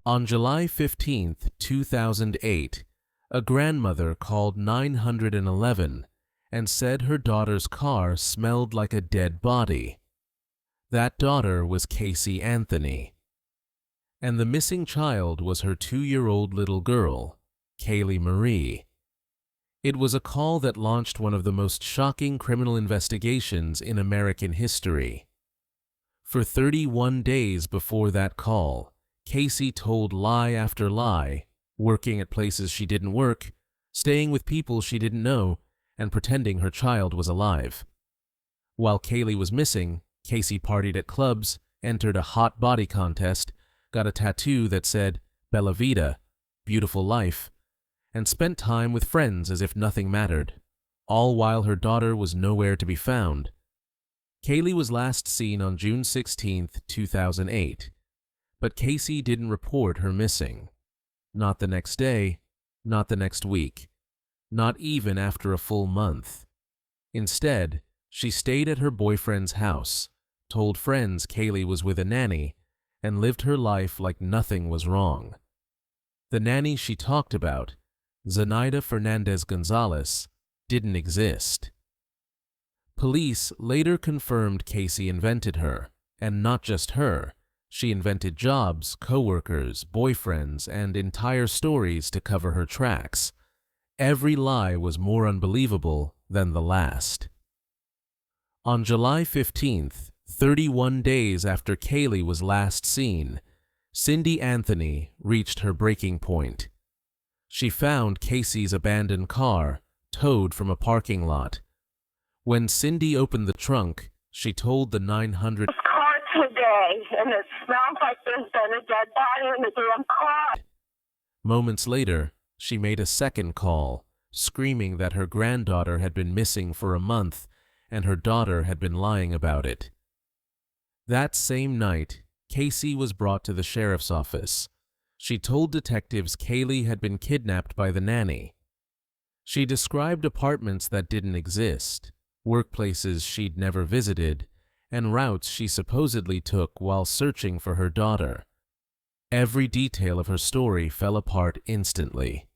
On July 15, 2008, a grandmother called 911 and said her daughter's car smelled like a dead body. That daughter was Casey Anthony. And the missing child was her 2-year-old little girl, Caylee Marie. It was a call that launched one of the most shocking criminal investigations in American history. For 31 days before that call, Casey told lie after lie, working at places she didn't work, staying with people she didn't know, and pretending her child was alive. While Caylee was missing, Casey partied at clubs, entered a hot body contest, got a tattoo that said Bella Vita, beautiful life, and spent time with friends as if nothing mattered, all while her daughter was nowhere to be found. Caylee was last seen on June 16, 2008, but Casey didn't report her missing. Not the next day, not the next week, not even after a full month. Instead, she stayed at her boyfriend's house, told friends Caylee was with a nanny, and lived her life like nothing was wrong. The nanny she talked about, Zenaida Fernandez Gonzalez, didn't exist. Police later confirmed Casey invented her, and not just her. She invented jobs, coworkers, boyfriends, and entire stories to cover her tracks. Every lie was more unbelievable than the last. On July 15th, 31 days after Caylee was last seen, Cindy Anthony reached her breaking point. She found Casey's abandoned car, towed from a parking lot. When Cindy opened the trunk, she told the 900 today, and it smells like there's been a dead body in the damn car. Moments later, she made a second call, screaming that her granddaughter had been missing for a month and her daughter had been lying about it. That same night, Casey was brought to the sheriff's office. She told detectives Caylee had been kidnapped by the nanny. She described apartments that didn't exist, workplaces she'd never visited, and routes she supposedly took while searching for her daughter. Every detail of her story fell apart instantly.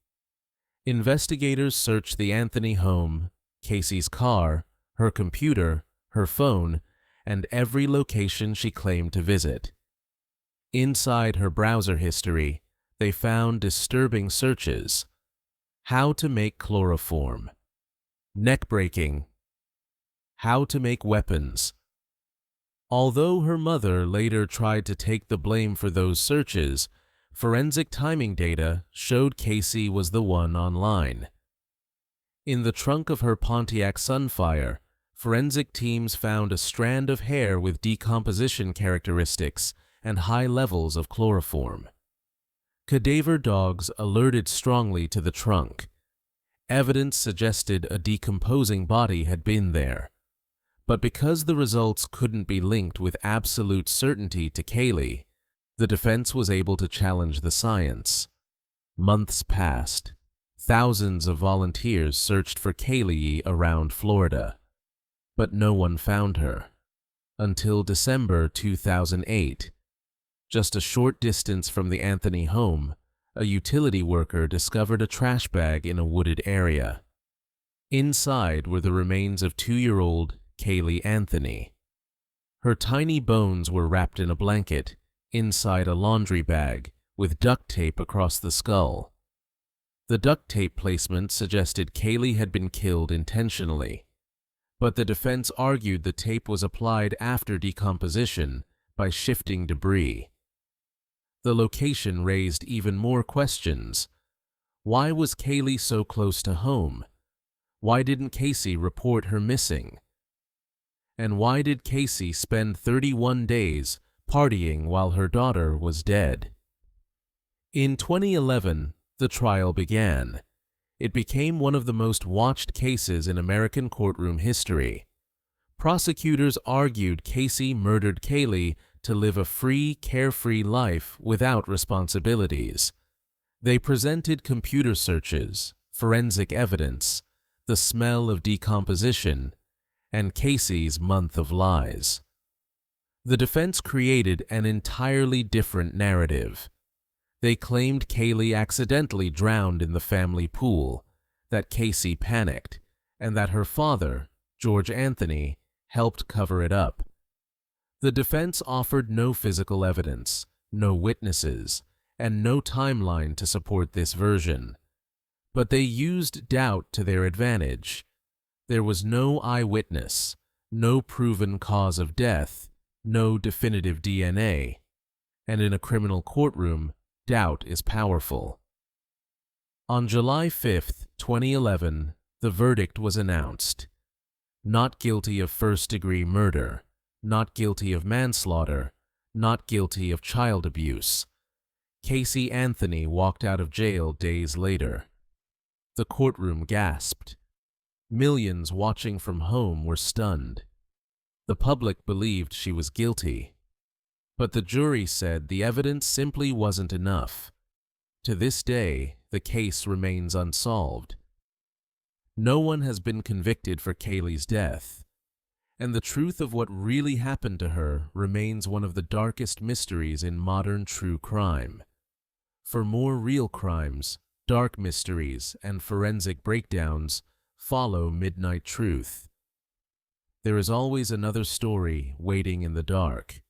Investigators searched the Anthony home, Casey's car, her computer, her phone, and every location she claimed to visit. Inside her browser history, they found disturbing searches: how to make chloroform, neck-breaking, how to make weapons. Although her mother later tried to take the blame for those searches, forensic timing data showed Casey was the one online. In the trunk of her Pontiac Sunfire, forensic teams found a strand of hair with decomposition characteristics and high levels of chloroform. Cadaver dogs alerted strongly to the trunk. Evidence suggested a decomposing body had been there. But because the results couldn't be linked with absolute certainty to Caylee, the defense was able to challenge the science. Months passed. Thousands of volunteers searched for Caylee around Florida. But no one found her. Until December 2008. Just a short distance from the Anthony home, a utility worker discovered a trash bag in a wooded area. Inside were the remains of 2-year-old Caylee Anthony. Her tiny bones were wrapped in a blanket, inside a laundry bag, with duct tape across the skull. The duct tape placement suggested Caylee had been killed intentionally, but the defense argued the tape was applied after decomposition by shifting debris. The location raised even more questions. Why was Caylee so close to home? Why didn't Casey report her missing? And why did Casey spend 31 days partying while her daughter was dead? In 2011, the trial began. It became one of the most watched cases in American courtroom history. Prosecutors argued Casey murdered Caylee to live a free, carefree life without responsibilities. They presented computer searches, forensic evidence, the smell of decomposition, and Casey's month of lies. The defense created an entirely different narrative. They claimed Caylee accidentally drowned in the family pool, that Casey panicked, and that her father, George Anthony, helped cover it up. The defense offered no physical evidence, no witnesses, and no timeline to support this version. But they used doubt to their advantage. There was no eyewitness, no proven cause of death, no definitive DNA. And in a criminal courtroom, doubt is powerful. On July 5, 2011, the verdict was announced. Not guilty of first-degree murder, not guilty of manslaughter, not guilty of child abuse. Casey Anthony walked out of jail days later. The courtroom gasped. Millions watching from home were stunned. The public believed she was guilty. But the jury said the evidence simply wasn't enough. To this day, the case remains unsolved. No one has been convicted for Caylee's death, and the truth of what really happened to her remains one of the darkest mysteries in modern true crime. For more real crimes, dark mysteries, and forensic breakdowns, follow Midnight Truth. There is always another story waiting in the dark.